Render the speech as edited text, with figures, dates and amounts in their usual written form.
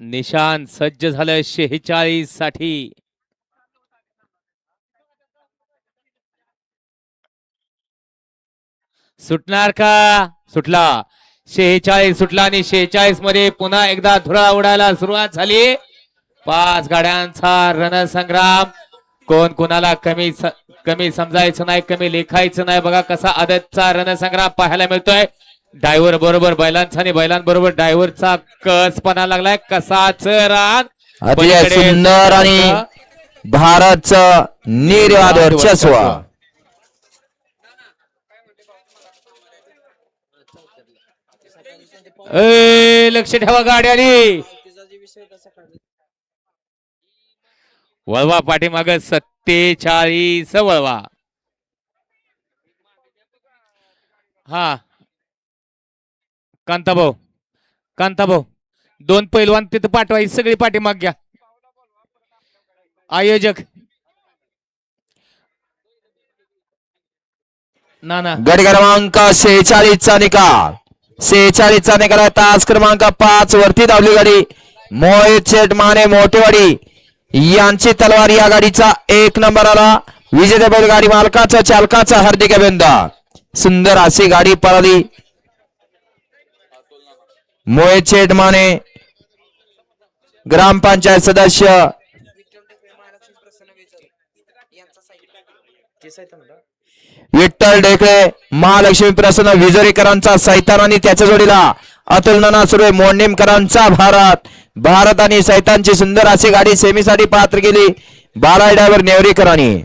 निशान सज्ज झालं 46 साठी. सुटणार का? सुटला. 46 सुटला आणि 46 मध्ये पुन्हा एकदा धुरा उडायला सुरुवात झाली. 5 गाड्यांचा रणसंग्राम. कोण कोणाला कमी समजायचं नाही, कमी लेखायचं नाही. बघा कसा आदतचा रणसंग्राम पाहायला मिळतोय. ड्रायव्हर बरोबर बैलांचा आणि बैलांबरोबर ड्रायव्हरचा कसपणा लागलाय. कसाच रान अतिशय सुंदर आणि भारतचं निर्वाद वर्चस्व. लक्ष ठेवा गाड्याने. वळवा पाठीमाग 47 वळवा. हा कांताभाऊ 2 पैलवान तिथं पाठवायची सगळी पाठीमाग घ्या. आयोजक ना गट क्रमांक 46 चा निकाल. 46 चा निकाल. तास क्रमांक 5 वरती धावली गाडी मोहित शेठ माने मोठेवाडी यांची तलवार. या गाडीचा 1 नंबर आला. विजेते बैल गाडी मालकाचा चालकाचा हार्दिक अभिनंदन. सुंदर अशी गाडी पळाली. मोहित शेठ माने ग्रामपंचायत सदस्य विठ्ठल ढेकळे महालक्ष्मी प्रसन्न विजोरीकरांचा सैतान आणि त्याच्या जोडीला अतुल नाना सुर्वे मोडणीमकरांचा भारत आणि सैतानची सुंदर अशी गाडी सेमीसाठी पात्र केली. बाला ड्रायव्हर नेवरीकरांनी.